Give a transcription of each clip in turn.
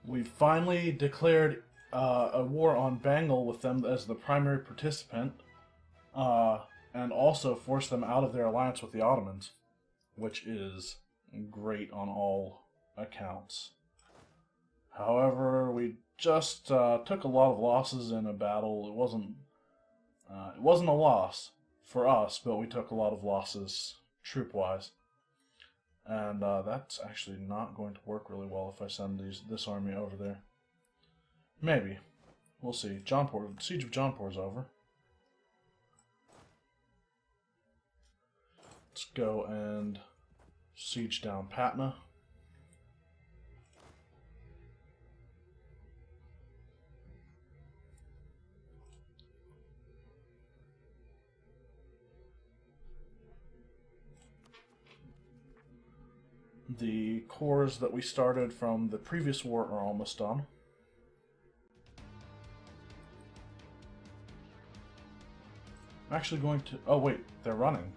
We finally declared a war on Bengal with them as the primary participant, and also forced them out of their alliance with the Ottomans, which is great on all accounts. However, we just took a lot of losses in a battle. It wasn't a loss for us, but we took a lot of losses troop-wise. And that's actually not going to work really well if I send this army over there. Maybe. We'll see. Siege of Jaunpur is over. Let's go and siege down Patna. The cores that we started from the previous war are almost done. I'm actually going to... Oh wait, they're running.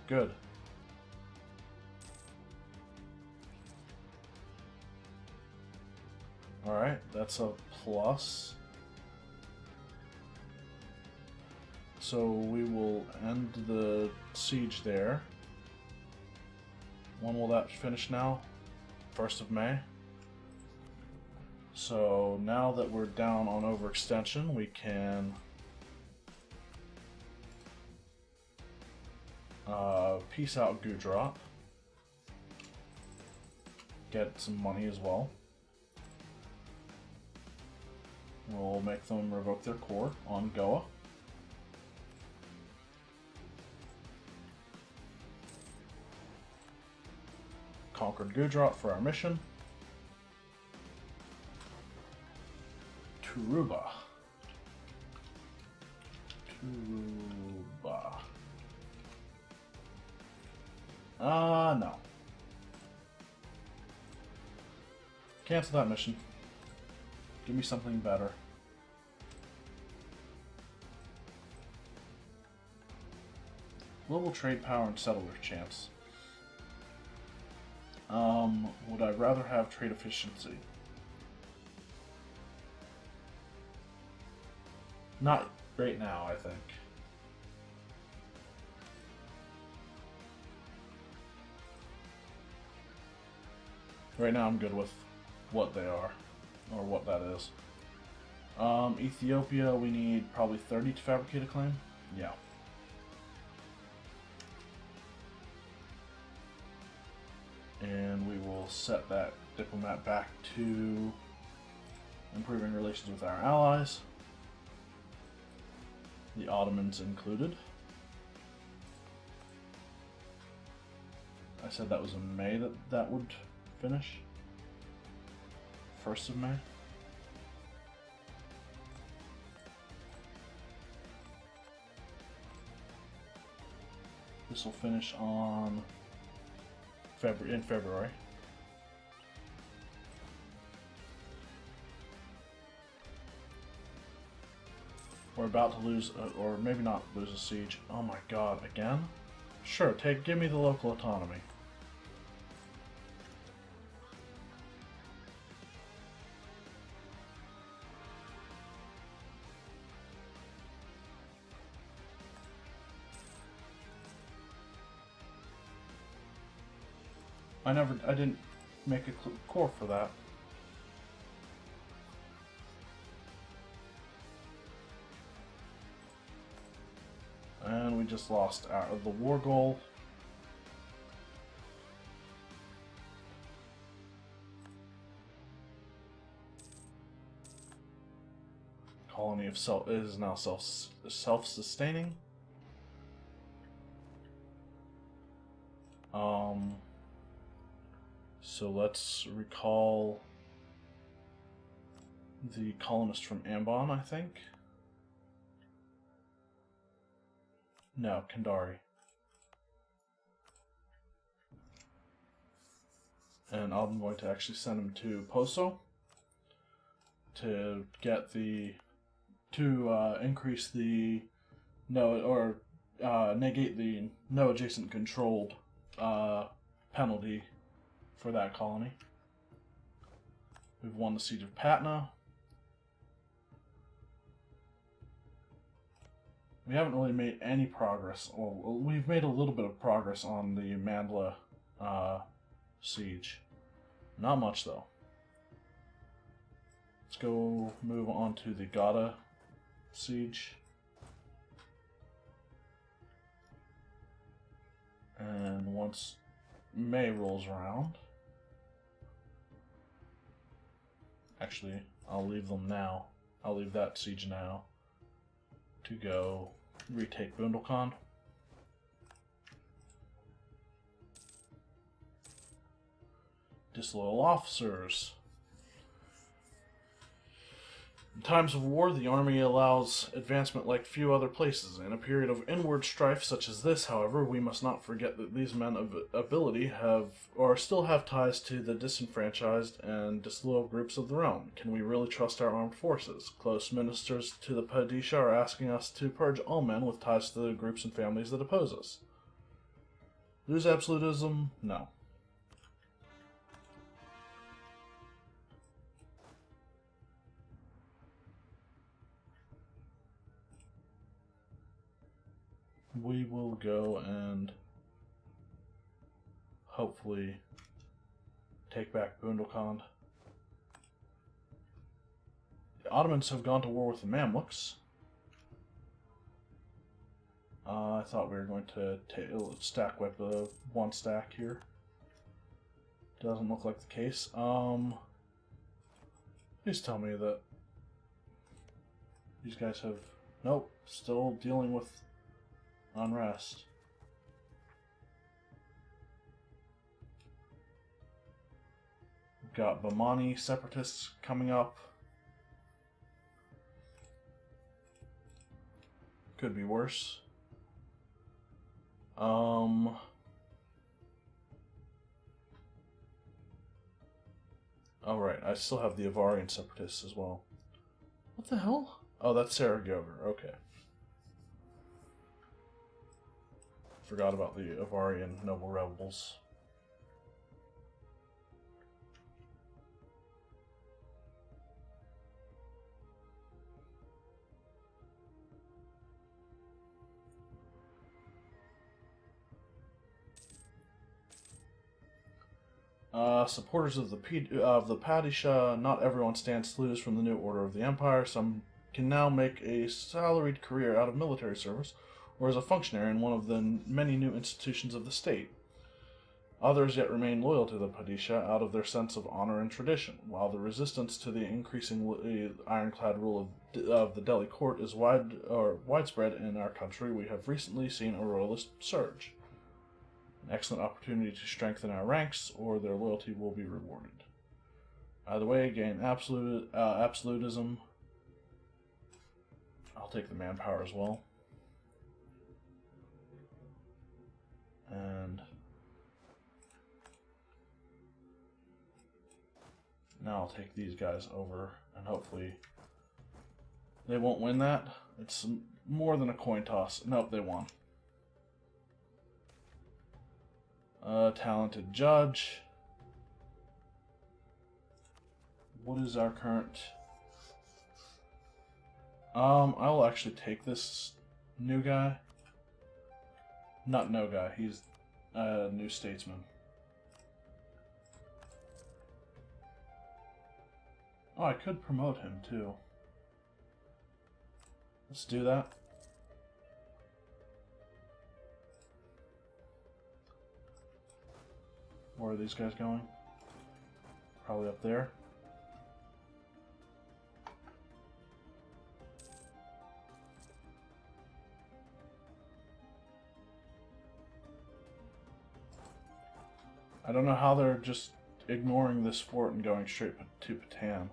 Good. Alright, that's a plus. So we will end the siege there. When will that finish now? 1st of May. So now that we're down on overextension, we can peace out Gujarat. Get some money as well. We'll make them revoke their core on Goa. Conquered Gujarat for our mission. Turuba. No. Cancel that mission. Give me something better. Global trade power and settler chance. Would I rather have trade efficiency? Not right now, I think. Right now I'm good with what they are, or what that is. Ethiopia, we need probably 30 to fabricate a claim? Yeah. And we will set that diplomat back to improving relations with our allies, the Ottomans included. I said that was in May that would finish. 1st of May. This will finish on in February. We're about to lose, or maybe not lose a siege. Oh my god, again? Sure, give me the local autonomy. I didn't make a core for that. And we just lost the war goal. Colony of is now self-sustaining. So let's recall the colonist from Ambon, I think. No, Kandari. And I'm going to actually send him to Poso to get increase the negate the no adjacent controlled penalty for that colony. We've won the Siege of Patna. We haven't really made any progress. Well, we've made a little bit of progress on the Mandla siege. Not much, though. Let's go move on to the Gada siege. And once May rolls around... Actually, I'll leave them now. I'll leave that siege now to go retake Bundelkhand. Disloyal officers. In times of war, the army allows advancement like few other places. In a period of inward strife such as this, however, we must not forget that these men of ability still have ties to the disenfranchised and disloyal groups of the realm. Can we really trust our armed forces? Close ministers to the Padishah are asking us to purge all men with ties to the groups and families that oppose us. Lose absolutism? No. We will go and hopefully take back Bundelkhand. The Ottomans have gone to war with the Mamluks. I thought we were going to stack wipe the one stack here. Doesn't look like the case. Please tell me that these guys have... Nope, still dealing with unrest. We've got Bahmani separatists coming up. Could be worse. Alright, I still have the Avarian separatists as well. What the hell? Oh, that's Saragover. Okay. Forgot about the Avarian noble rebels. Supporters of the Padishah, not everyone stands to lose from the new order of the Empire. Some can now make a salaried career out of military service, or as a functionary in one of the many new institutions of the state. Others yet remain loyal to the Padishah out of their sense of honor and tradition. While the resistance to the increasingly ironclad rule of the Delhi court is widespread in our country, we have recently seen a royalist surge. An excellent opportunity to strengthen our ranks, or their loyalty will be rewarded. Either way, gain absolutism. I'll take the manpower as well. And now I'll take these guys over, and hopefully they won't win that. It's more than a coin toss. Nope, they won. Talented judge. What is our current? I'll actually take this new guy. Not no guy, he's a new statesman. Oh, I could promote him too. Let's do that. Where are these guys going? Probably up there. I don't know how they're just ignoring this fort and going straight to Patan.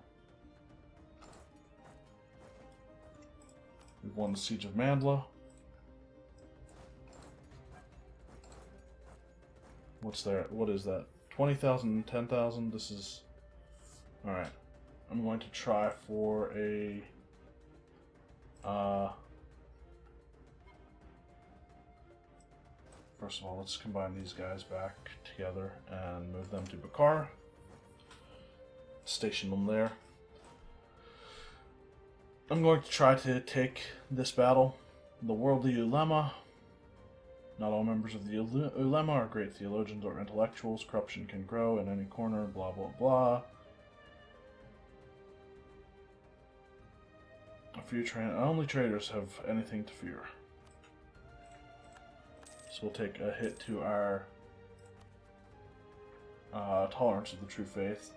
We've won the Siege of Mandla. What's there? What is that? 20,000, 10,000? This is... Alright. I'm going to try for a... First of all, let's combine these guys back together and move them to Bukhara. station them there. I'm going to try to take this battle. The worldly ulema. Not all members of the ulema are great theologians or intellectuals. Corruption can grow in any corner, blah blah blah. A few only traitors have anything to fear. So we'll take a hit to our tolerance of the true faith.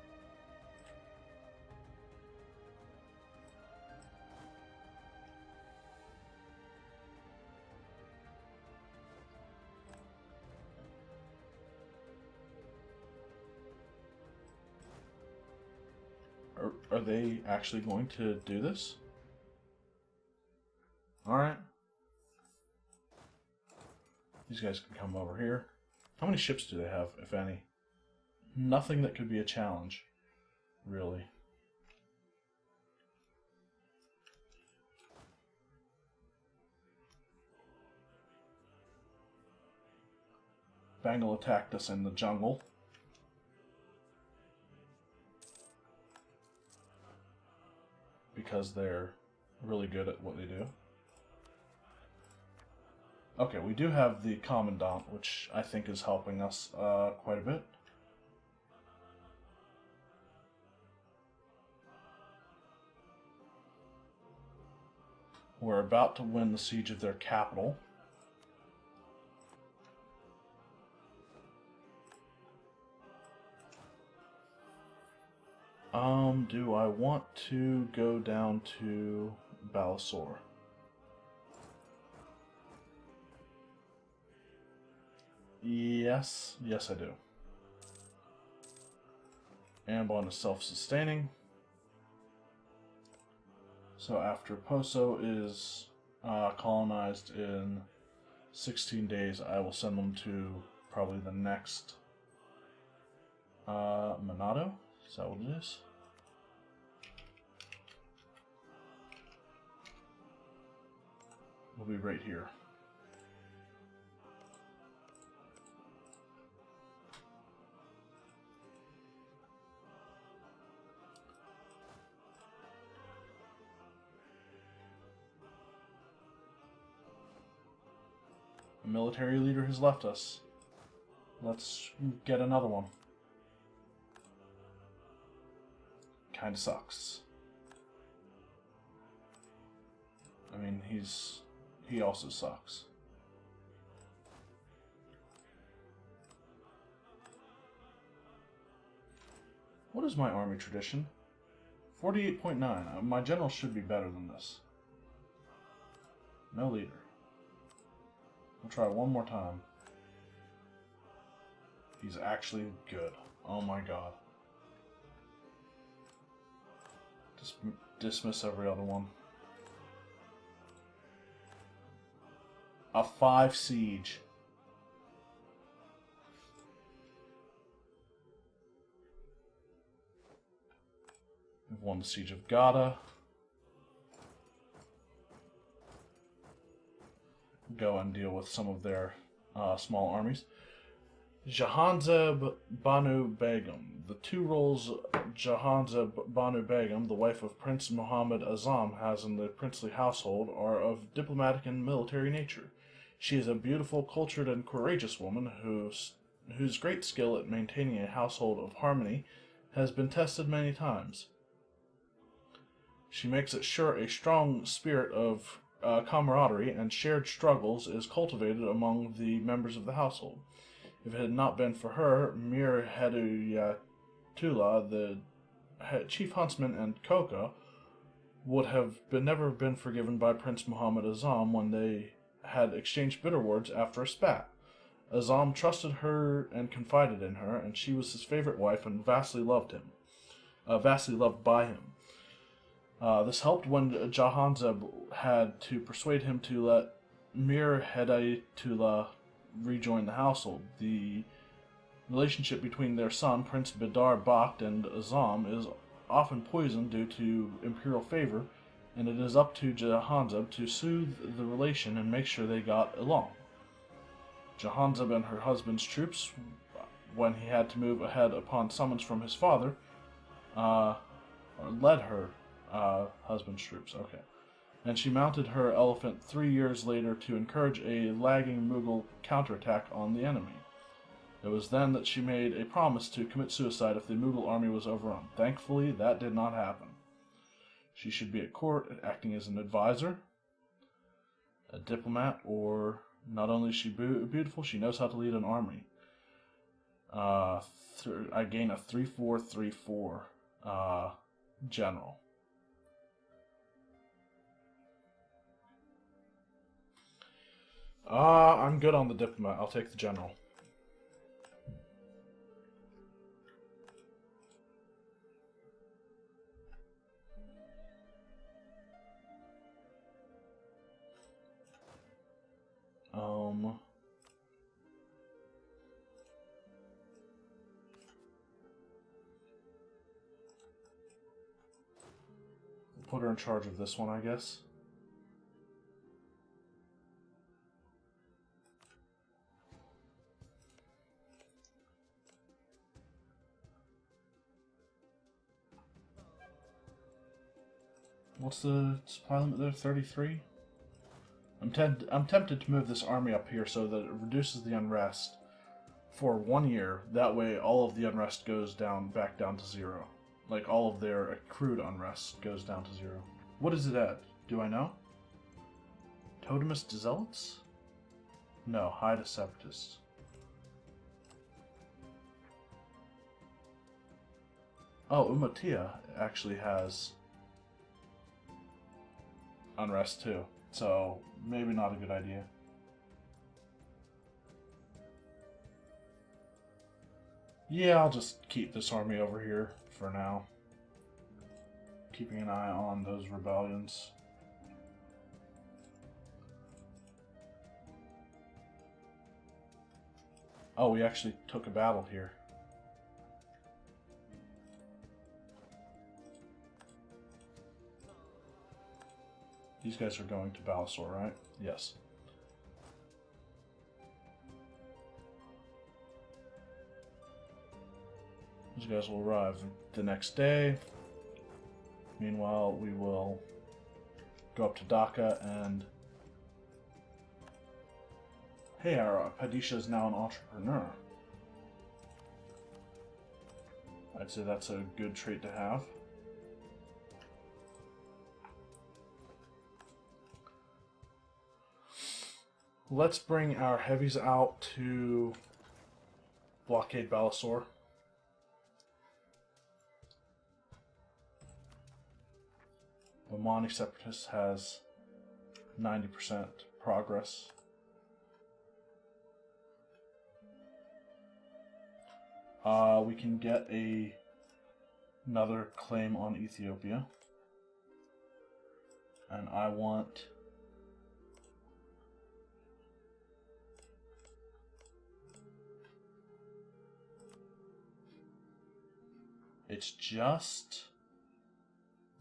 Are they actually going to do this? Alright. These guys can come over here. How many ships do they have, if any? Nothing that could be a challenge, really. Bengal attacked us in the jungle. Because they're really good at what they do. Okay, we do have the Commandant, which I think is helping us quite a bit. We're about to win the siege of their capital. Do I want to go down to Balasore? Yes, I do. Ambon is self-sustaining. So after Poso is colonized in 16 days, I will send them to probably the next Monado? Is that what it is? We'll be right here. A military leader has left us. Let's get another one. Kinda sucks. I mean, he also sucks. What is my army tradition? 48.9. My general should be better than this. No leader. We'll try one more time. He's actually good. Oh my god. Just dismiss every other one. A 5 siege. We've won the siege of Gada. Go and deal with some of their small armies. Jahanzeb Banu Begum. The two roles Jahanzeb Banu Begum, the wife of Prince Muhammad Azam, has in the princely household are of diplomatic and military nature. She is a beautiful, cultured, and courageous woman whose great skill at maintaining a household of harmony has been tested many times. She makes it sure a strong spirit of camaraderie and shared struggles is cultivated among the members of the household. If it had not been for her, Mir Hedayatullah, the chief huntsman, and Koka would have never been forgiven by Prince Muhammad Azam when they had exchanged bitter words after a spat. Azam trusted her and confided in her, and she was his favorite wife and vastly loved by him. This helped when Jahanzeb had to persuade him to let Mir Hedayatullah rejoin the household. The relationship between their son, Prince Bidar Bakht, and Azam is often poisoned due to imperial favor, and it is up to Jahanzeb to soothe the relation and make sure they got along. Jahanzeb and her husband's troops, when he had to move ahead upon summons from his father, or led her husband's troops. Okay. And she mounted her elephant 3 years later to encourage a lagging Mughal counterattack on the enemy. It was then that she made a promise to commit suicide if the Mughal army was overrun. Thankfully, that did not happen. She should be at court, acting as an advisor, a diplomat, or not only is she beautiful, she knows how to lead an army. I gain a 3-4-3-4 general. I'm good on the diplomat. I'll take the general. Put her in charge of this one, I guess. What's the supply limit there? 33? I'm tempted to move this army up here so that it reduces the unrest for 1 year. That way all of the unrest goes back down to 0. Like, all of their accrued unrest goes down to 0. What is it at? Do I know? Totemist Zealots? No, Haida Separatists. Oh, Umatia actually has unrest too, so maybe not a good idea. Yeah, I'll just keep this army over here for now. Keeping an eye on those rebellions. Oh, we actually took a battle here. These guys are going to Balasore, right? Yes. These guys will arrive the next day. Meanwhile, we will go up to Dhaka and... Hey, our Padisha is now an entrepreneur. I'd say that's a good trait to have. Let's bring our heavies out to blockade Balasore. Omani Separatist has 90% progress. We can get another claim on Ethiopia. And I want... It's just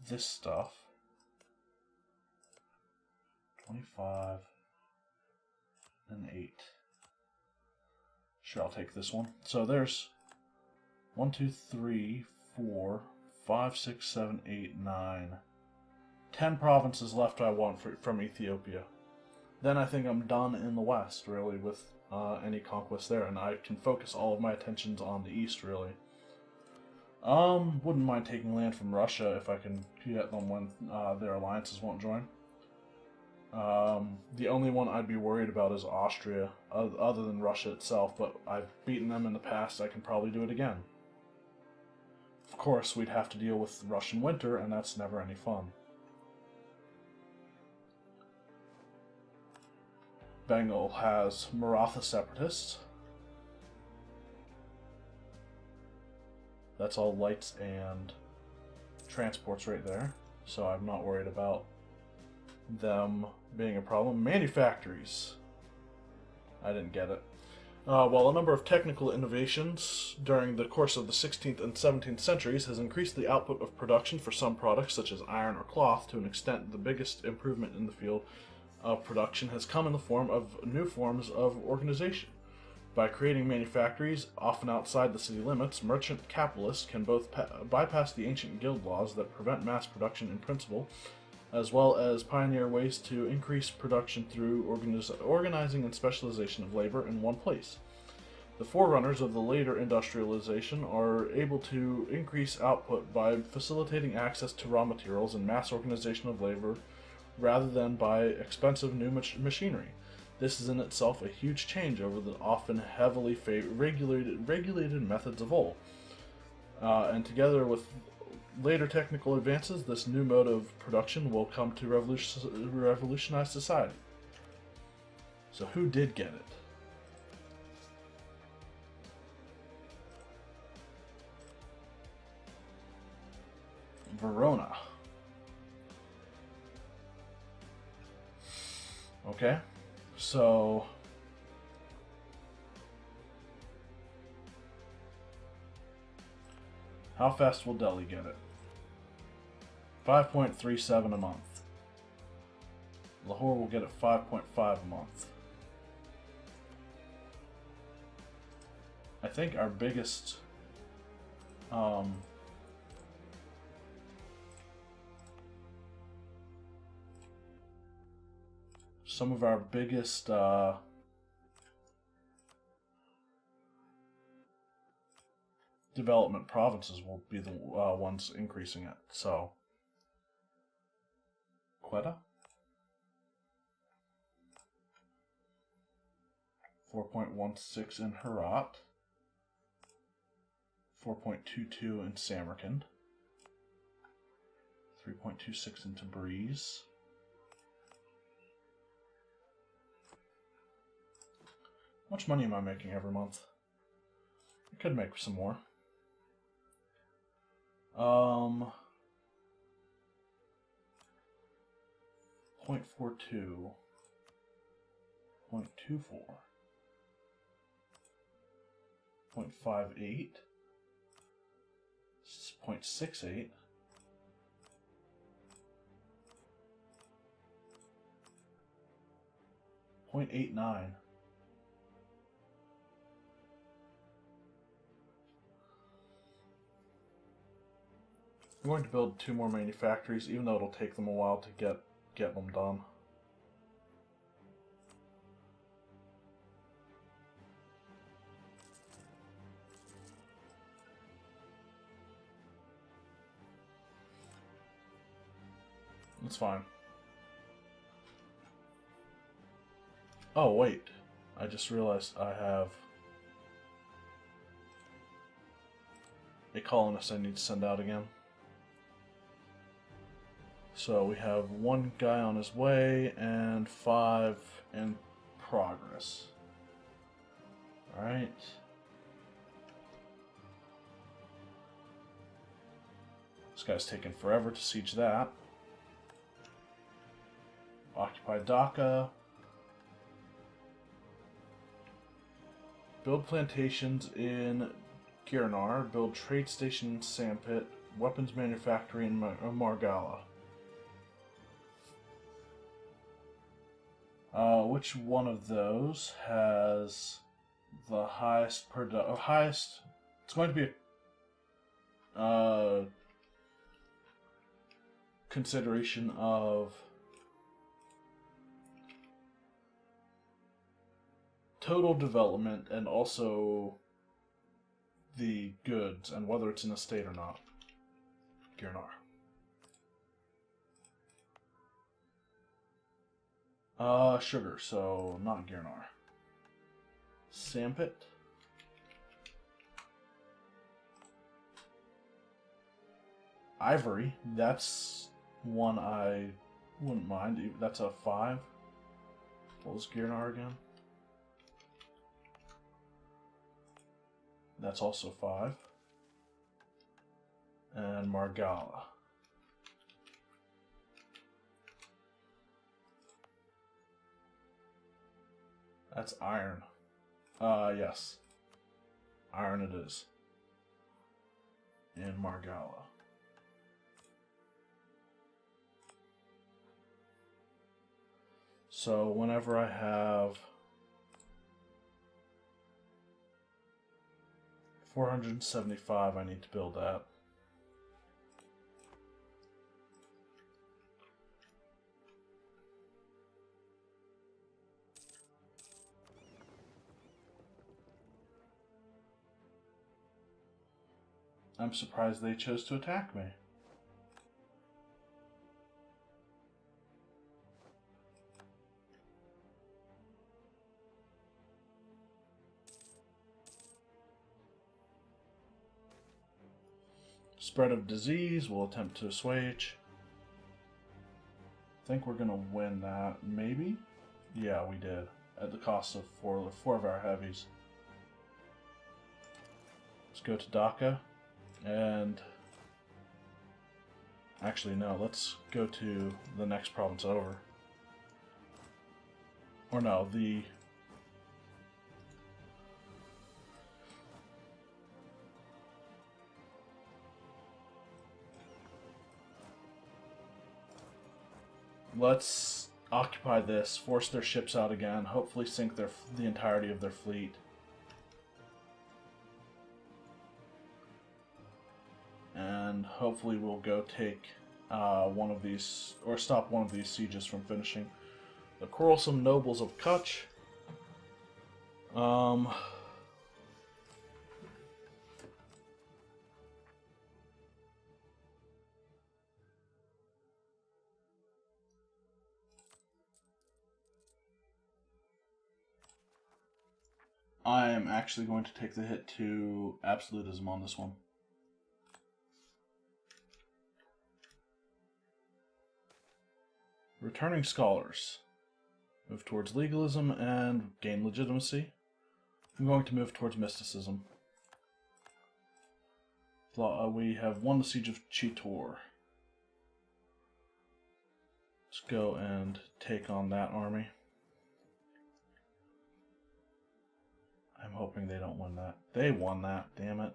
this stuff. 25 and 8. Sure, I'll take this one. So there's 1, 2, 3, 4, 5, 6, 7, 8, 9. 10 provinces left I want from Ethiopia. Then I think I'm done in the west, really, with any conquest there, and I can focus all of my attentions on the east, really. Wouldn't mind taking land from Russia if I can get them when their alliances won't join. The only one I'd be worried about is Austria, other than Russia itself, but I've beaten them in the past, I can probably do it again. Of course, we'd have to deal with Russian winter, and that's never any fun. Bengal has Maratha separatists. That's all lights and transports right there, so I'm not worried about them being a problem. Manufactories. I didn't get it. While a number of technical innovations during the course of the 16th and 17th centuries has increased the output of production for some products, such as iron or cloth, to an extent the biggest improvement in the field of production has come in the form of new forms of organization. By creating manufactories, often outside the city limits, merchant capitalists can both bypass the ancient guild laws that prevent mass production in principle, as well as pioneer ways to increase production through organizing and specialization of labor in one place. The forerunners of the later industrialization are able to increase output by facilitating access to raw materials and mass organization of labor rather than by expensive new machinery. This is in itself a huge change over the often heavily regulated methods of old. And together with later technical advances, this new mode of production will come to revolutionize society. So who did get it? Verona. Okay, so how fast will Delhi get it? 5.37 a month. Lahore will get it 5.5 a month. I think our biggest some of our biggest development provinces will be the ones increasing it. So, Quetta, 4.16 in Herat, 4.22 in Samarkand, 3.26 in Tabriz. How much money am I making every month? I could make some more. 0.42, 0.24, 0.58, 0.68, 0.89. I'm going to build 2 more manufactories, even though it'll take them a while to get them done. It's fine. Oh, wait. I just realized I have a colonist I need to send out again. So we have 1 guy on his way and 5 in progress. Alright. This guy's taking forever to siege that. Occupy Dhaka. Build plantations in Girnar. Build trade station in Sampit. Weapons manufactory in Margala. Which one of those has the highest highest? It's going to be a consideration of total development and also the goods and whether it's in a state or not. Girnar. Sugar, so not Girnar. Sampit. Ivory, that's one I wouldn't mind. That's a 5. What was Girnar again? That's also 5. And Margala. That's iron. Yes. Iron it is. In Margala. So whenever I have 475, I need to build that. I'm surprised they chose to attack me. Spread of disease, we'll attempt to assuage. I think we're going to win that, maybe? Yeah, we did. At the cost of four of our heavies. Let's go to Dhaka. And... actually, no, let's go to the next province over. Or no, the... let's occupy this, force their ships out again, hopefully sink the entirety of their fleet. And hopefully we'll go take one of these, or stop one of these sieges from finishing. The quarrelsome nobles of Kutch. I am actually going to take the hit to absolutism on this one. Returning scholars. Move towards legalism and gain legitimacy. I'm going to move towards mysticism. We have won the siege of Cheetor. Let's go and take on that army. I'm hoping they don't win that. They won that, damn it.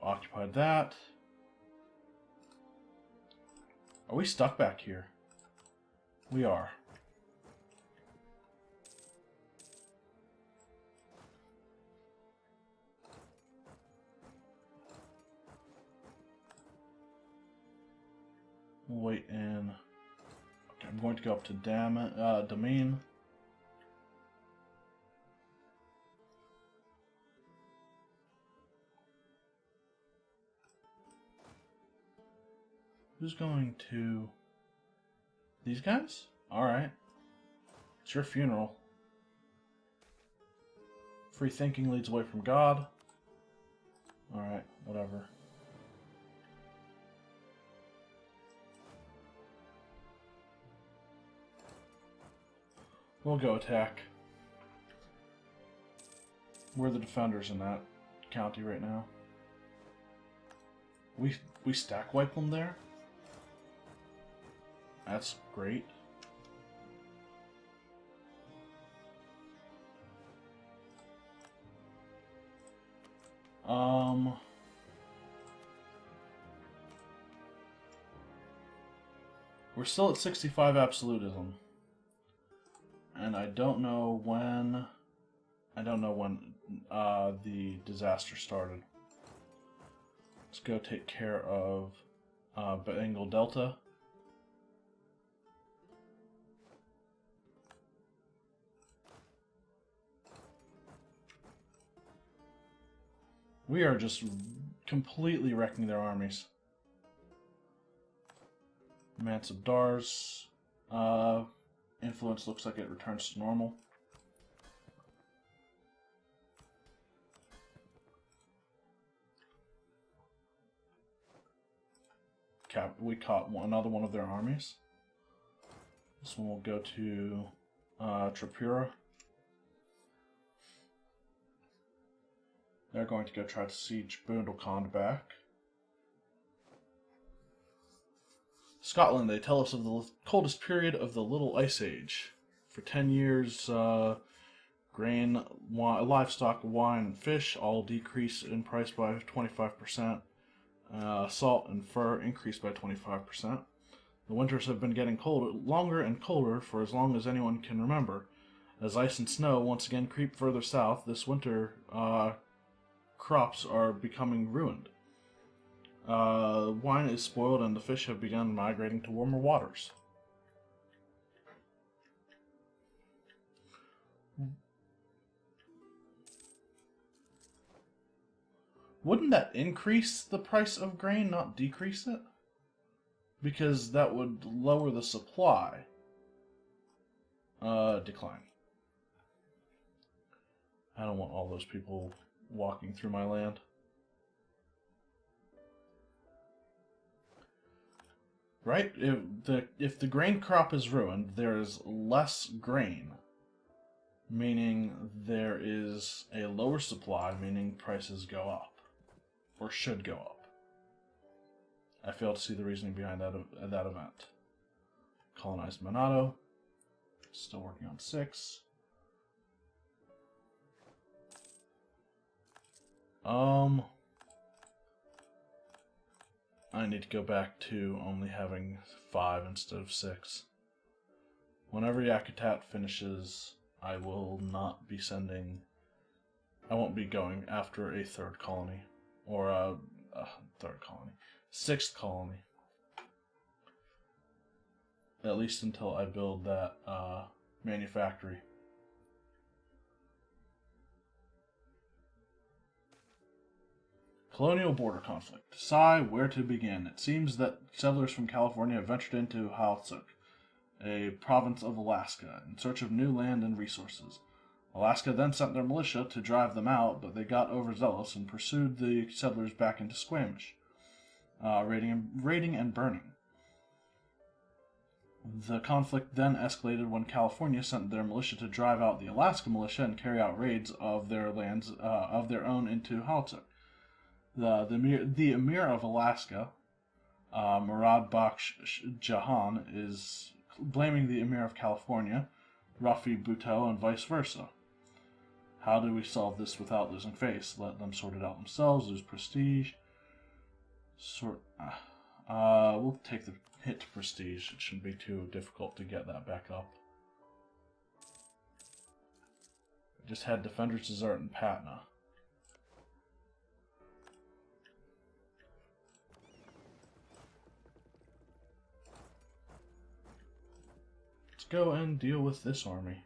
Occupied that. Are we stuck back here? We are. We'll wait in. Okay, I'm going to go up to Damine. Who's going to... these guys? Alright. It's your funeral. Free thinking leads away from God. Alright, whatever. We'll go attack. We're the defenders in that county right now. We stack wipe them there? That's great. We're still at 65 absolutism. And I don't know when the disaster started. Let's go take care of Bengal Delta. We are just completely wrecking their armies. Mansabdar's influence looks like it returns to normal. We caught another one of their armies. This one will go to Tripura. They're going to go try to siege Bundelkhand back. Scotland, they tell us of the coldest period of the Little Ice Age. For 10 years, grain, livestock, wine, and fish all decrease in price by 25%. Salt and fur increased by 25%. The winters have been getting longer and colder for as long as anyone can remember. As ice and snow once again creep further south, this winter crops are becoming ruined. Wine is spoiled and the fish have begun migrating to warmer waters. Wouldn't that increase the price of grain, not decrease it? Because that would lower the supply. Decline. I don't want all those people walking through my land. Right? If the grain crop is ruined, there is less grain, meaning there is a lower supply, meaning prices go up, or should go up. I fail to see the reasoning behind that event. Colonized Monado. Still working on 6. I need to go back to only having 5 instead of 6. Whenever Yakutat finishes, I will not be sending... I won't be going after a 3rd colony. Or a 3rd colony. 6th colony. At least until I build that manufactory. Colonial border conflict. Sigh, where to begin? It seems that settlers from California have ventured into Whomsoever, a province of Alaska, in search of new land and resources. Alaska then sent their militia to drive them out, but they got overzealous and pursued the settlers back into Squamish, raiding and burning. The conflict then escalated when California sent their militia to drive out the Alaska militia and carry out raids of their lands of their own into Whomsoever. The Emir of Alaska, Murad Bakhsh Jahan, is blaming the Emir of California, Rafi Bhutto, and vice versa. How do we solve this without losing face? Let them sort it out themselves, lose prestige. We'll take the hit to prestige. It shouldn't be too difficult to get that back up. I just had Defenders Desert and Patna. Let's go and deal with this army.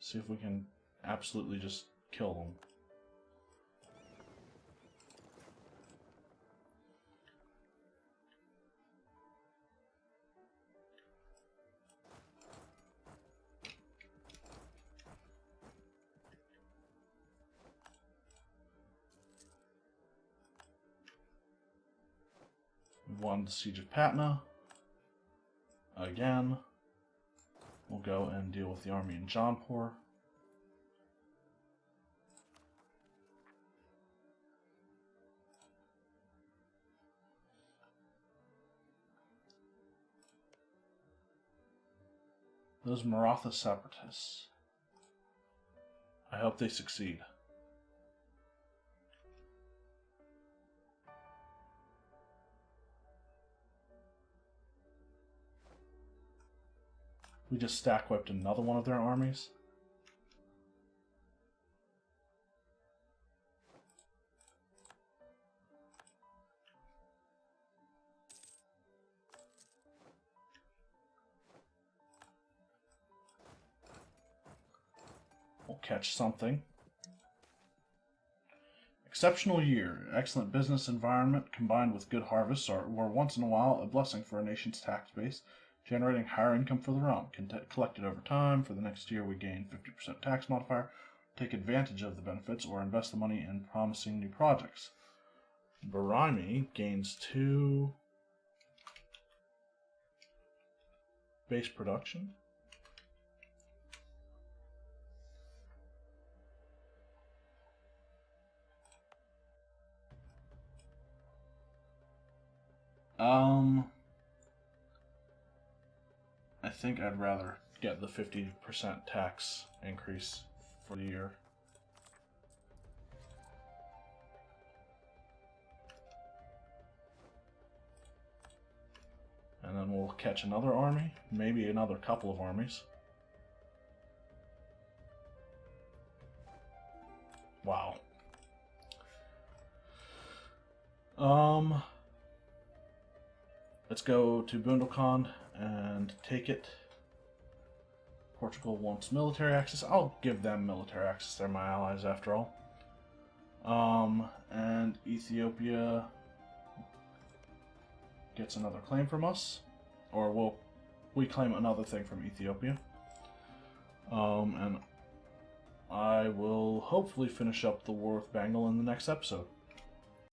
See if we can absolutely just kill them. We won the Siege of Patna. Again. We'll go and deal with the army in Jaunpur. Those Maratha separatists. I hope they succeed. We just stack wiped another one of their armies. We'll catch something. Exceptional year. Excellent business environment combined with good harvests were once in a while a blessing for a nation's tax base, generating higher income for the realm. Collected over time. For the next year, we gain 50% tax modifier. Take advantage of the benefits or invest the money in promising new projects. Barimi gains 2 base production. I think I'd rather get the 50% tax increase for the year. And then we'll catch another army, maybe another couple of armies. Um, let's go to Bundelkhand and take it. Portugal wants military access. I'll give them military access. They're my allies after all. And Ethiopia gets another claim from us, or we claim another thing from Ethiopia. And I will hopefully finish up the war with Bengal in the next episode.